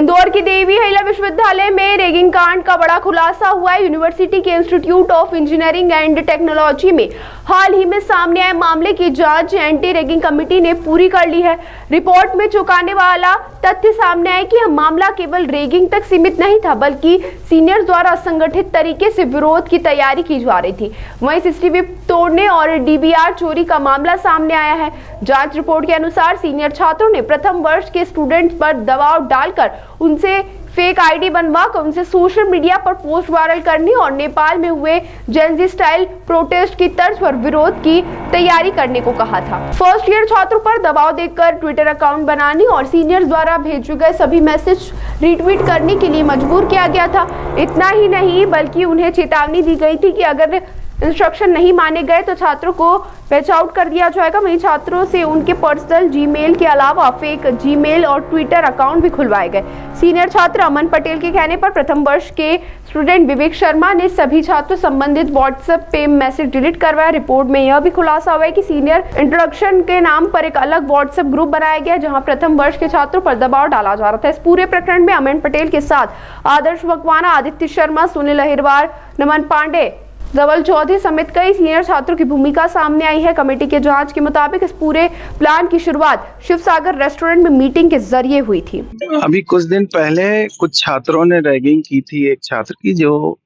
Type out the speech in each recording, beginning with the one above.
इंदौर की देवी अहिल्या विश्वविद्यालय में रैगिंग कांड का बड़ा खुलासा हुआ है। यूनिवर्सिटी के institute of engineering and technology में हाल ही में सामने आए मामले की जांच एंटी रैगिंग कमेटी ने पूरी कर ली है। रिपोर्ट में चौंकाने वाला तथ्य सामने आया कि यह मामला केवल रैगिंग तक सीमित नहीं था, बल्कि सीनियर्स द्वारा संगठित तरीके से विरोध की तैयारी की जा रही थी। वहीं सीसीटीवी तोड़ने और डीवीआर चोरी का मामला सामने आया है। जांच रिपोर्ट के अनुसार सीनियर छात्रों ने प्रथम वर्ष के स्टूडेंट्स पर दबाव डालकर उनसे फेक आईडी बनवाकर उनसे सोशल मीडिया पर पोस्ट वायरल करने और नेपाल में हुए जेनजी स्टाइल प्रोटेस्ट की तर्ज पर विरोध की तैयारी करने को कहा था। फर्स्ट ईयर छात्रों पर दबाव देकर ट्विटर अकाउंट बनाने और सीनियर्स द्वारा भेजे गए सभी मैसेज रीट्वीट करने के लिए मजबूर किया गया था। इतना ही नहीं, बल्कि उन्हें चेतावनी दी गई थी कि अगर इंस्ट्रक्शन नहीं माने गए तो छात्रों को पैच आउट कर दिया जाएगा। वहीं छात्रों से उनके पर्सनल जीमेल के अलावा फेक जीमेल और ट्विटर अकाउंट भी खुलवाए गए। सीनियर छात्र अमन पटेल के कहने पर प्रथम वर्ष के स्टूडेंट विवेक शर्मा ने सभी छात्रों संबंधित व्हाट्सएप पे मैसेज डिलीट करवाया। रिपोर्ट में यह भी खुलासा हुआ है कि सीनियर इंट्रोडक्शन के नाम पर एक अलग व्हाट्सएप ग्रुप बनाया गया, जहां प्रथम वर्ष के छात्रों पर दबाव डाला जा रहा था। इस पूरे प्रकरण में अमन पटेल के साथ आदर्श मकवाना, आदित्य शर्मा, सुनील अहिरवार, नमन पांडे, धवल चौधरी समेत कई सीनियर छात्रों की भूमिका सामने आई है। कमेटी के जांच के मुताबिक इस पूरे प्लान की शुरुआत शिवसागर रेस्टोरेंट में मीटिंग के जरिए हुई थी। अभी कुछ दिन पहले कुछ छात्रों ने रैगिंग की थी एक छात्र की, जो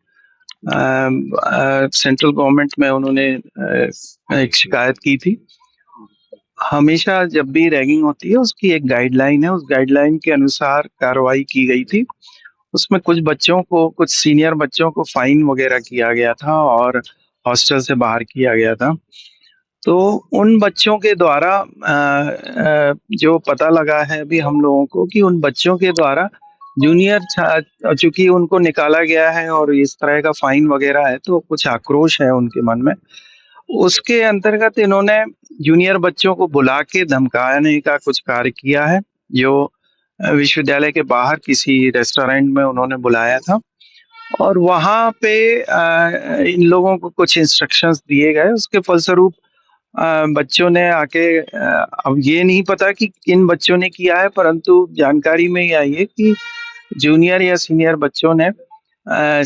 सेंट्रल गवर्नमेंट में उन्होंने एक शिकायत की थी। हमेशा जब भी रैगिंग होती है उसकी एक गाइडलाइन है, उस गाइडलाइन के अनुसार कार्रवाई की गई थी। उसमें कुछ बच्चों को, कुछ सीनियर बच्चों को फाइन वगैरह किया गया था और हॉस्टल से बाहर किया गया था। तो उन बच्चों के द्वारा जो पता लगा है अभी हम लोगों को कि उन बच्चों के द्वारा जूनियर, चूंकि उनको निकाला गया है और इस तरह का फाइन वगैरह है, तो कुछ आक्रोश है उनके मन में। उसके अंतर्गत इन्होंने जूनियर बच्चों को बुला के धमकाने का कुछ कार्य किया है, जो विश्वविद्यालय के बाहर किसी रेस्टोरेंट में उन्होंने बुलाया था और वहां पे इन लोगों को कुछ इंस्ट्रक्शंस दिए गए। उसके फलस्वरूप बच्चों ने आके, अब ये नहीं पता कि किन बच्चों ने किया है, परंतु जानकारी में ये आई है कि जूनियर या सीनियर बच्चों ने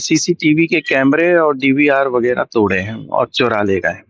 सीसीटीवी के कैमरे और डीवीआर वगैरह तोड़े हैं और चुरा ले गए।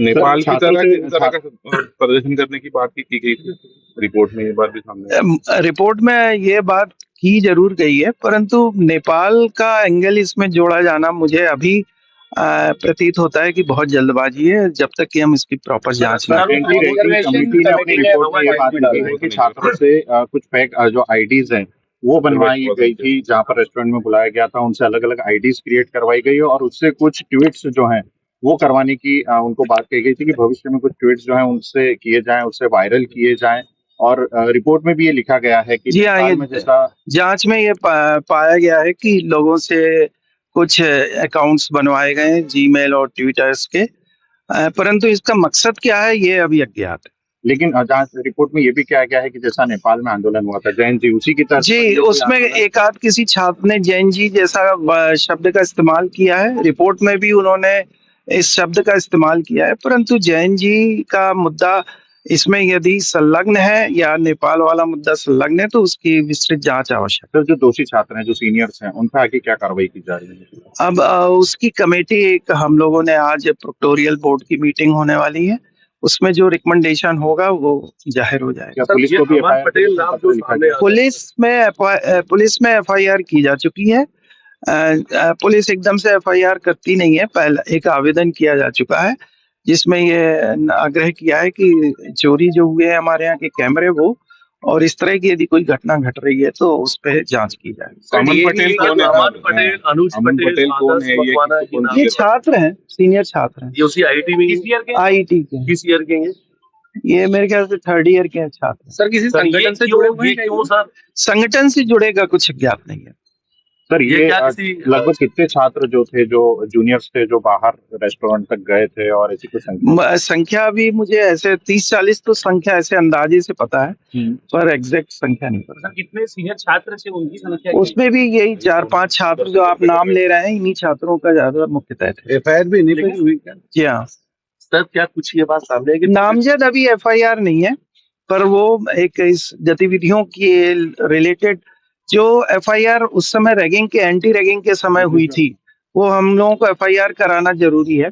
नेपाल की तरह का प्रदर्शन करने की बात की गई थी रिपोर्ट में, ये बात भी सामने रिपोर्ट में ये बात की जरूर गई है, परंतु नेपाल का एंगल इसमें जोड़ा जाना मुझे अभी प्रतीत होता है कि बहुत जल्दबाजी है, जब तक कि हम इसकी प्रॉपर जांच ना करें। कमेटी ने अपनी रिपोर्ट में ये बात कही है कि छात्रों से कुछ फेक जो आईडीज हैं वो बनवाई गई थी, जहां पर रेस्टोरेंट में बुलाया गया था, उनसे अलग अलग आईडीज क्रिएट करवाई गई और उससे कुछ ट्वीट्स जो हैं वो करवाने की उनको बात कही गई थी कि भविष्य में कुछ ट्वीट्स जो हैं उनसे किए जाएं, उससे वायरल किए जाएं। और रिपोर्ट में भी ये लिखा गया है कि जांच में ये पाया गया है कि लोगों से कुछ अकाउंट्स बनवाए गए जीमेल और ट्विटर्स के, परंतु इसका मकसद क्या है ये अभी अज्ञात है। लेकिन जांच रिपोर्ट में ये भी कहा गया है कि जैसा नेपाल में आंदोलन हुआ था जैन जी, उसी की तरह जी, उसमें एक आध किसी छात्र ने जैन जी जैसा शब्द का इस्तेमाल किया है। रिपोर्ट में भी उन्होंने इस शब्द का इस्तेमाल किया है, परंतु जैन जी का मुद्दा इसमें यदि संलग्न है या नेपाल वाला मुद्दा संलग्न है तो उसकी विस्तृत जांच आवश्यक है। जो दोषी छात्र हैं, जो सीनियर्स हैं, उन पर आगे क्या कार्रवाई की जा रही है? अब उसकी कमेटी, एक हम लोगों ने आज प्रोक्टोरियल बोर्ड की मीटिंग होने वाली है, उसमें जो रिकमेंडेशन होगा वो जाहिर हो जाएगा। पुलिस को भी पुलिस में एफआईआर की जा चुकी है। पुलिस एकदम से एफआईआर करती नहीं है, पहला एक आवेदन किया जा चुका है जिसमें ये आग्रह किया है कि चोरी जो हुए हैं हमारे यहाँ के कैमरे वो, और इस तरह की यदि कोई घटना घट रही है तो उस पर जांच की जाए। अमन पटेल कौन है? अनुज पटेल कौन है? ये छात्र हैं, सीनियर छात्र हैं। ये उसी आईटी में, आईटी के किस ईयर के हैं? ये मेरे ख्याल से थर्ड ईयर के छात्र। सर किसी संगठन से जुड़े हुए हैं? सर संगठन से जुड़ेगा कुछ ज्ञात नहीं है। सर ये लगभग कितने छात्र जो थे, जो जूनियर्स थे, जो बाहर रेस्टोरेंट तक गए थे और ऐसी कुछ संख्या भी मुझे ऐसे 30-40 तो संख्या ऐसे अंदाजे से पता है, पर एग्जैक्ट संख्या नहीं पता। कितने सीनियर छात्र थे उनकी संख्या? उसमें भी यही 4-5 छात्र जो आप नाम ले रहे हैं, इन्हीं छात्रों का ज्यादा मुख्यतः थे। एफआईआर भी नहीं हुई क्या? जी हाँ सर, क्या कुछ ये बात सामने है कि नामजद अभी एफआईआर नहीं है, पर वो एक इस गतिविधियों के रिलेटेड जो एफआईआर उस समय रैगिंग के एंटी रैगिंग के समय हुई थी, वो हम लोगों को एफआईआर कराना जरूरी है,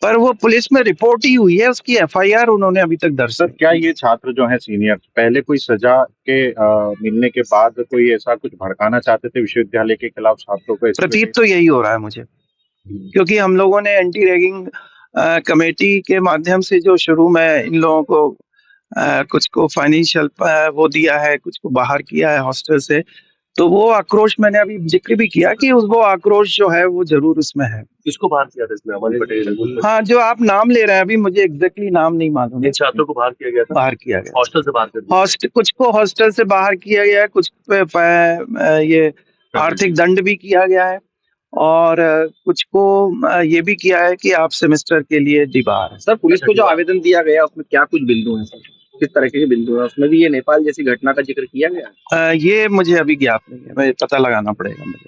पर वो पुलिस में रिपोर्ट ही हुई है, उसकी एफआईआर उन्होंने अभी तक दर्ज सर क्या ये छात्र जो है सीनियर पहले कोई सजा के मिलने के बाद कोई ऐसा कुछ भड़काना चाहते थे विश्वविद्यालय के खिलाफ छात्रों को? प्रतीत तो यही हो रहा है मुझे, क्योंकि हम लोगों ने एंटी रैगिंग कमेटी के माध्यम से जो शुरू में इन लोगों को कुछ को फाइनेंशियल वो दिया है, कुछ को बाहर किया है हॉस्टल से, तो वो आक्रोश मैंने अभी जिक्र भी किया कि वो आक्रोश जो है वो जरूर उसमें है। किसको बाहर किया था इसमें? अमन पटेल? हाँ, जो आप नाम ले रहे हैं, अभी मुझे एग्जैक्टली नाम नहीं मालूम है। इन छात्रों को बाहर किया गया था? बाहर किया गया, हॉस्टल से बाहर कर दिया? कुछ को हॉस्टल से बाहर किया गया है, कुछ पे ये आर्थिक दंड भी किया गया है, और कुछ को ये भी किया है कि आप सेमेस्टर के लिए डिबार है। सर पुलिस को जो आवेदन दिया गया उसमें क्या कुछ बिंदु हैं सर? किस तरह के बिंदु हैं उसमें? भी ये नेपाल जैसी घटना का जिक्र किया गया? ये मुझे अभी ज्ञात नहीं है, मैं पता लगाना पड़ेगा मुझे।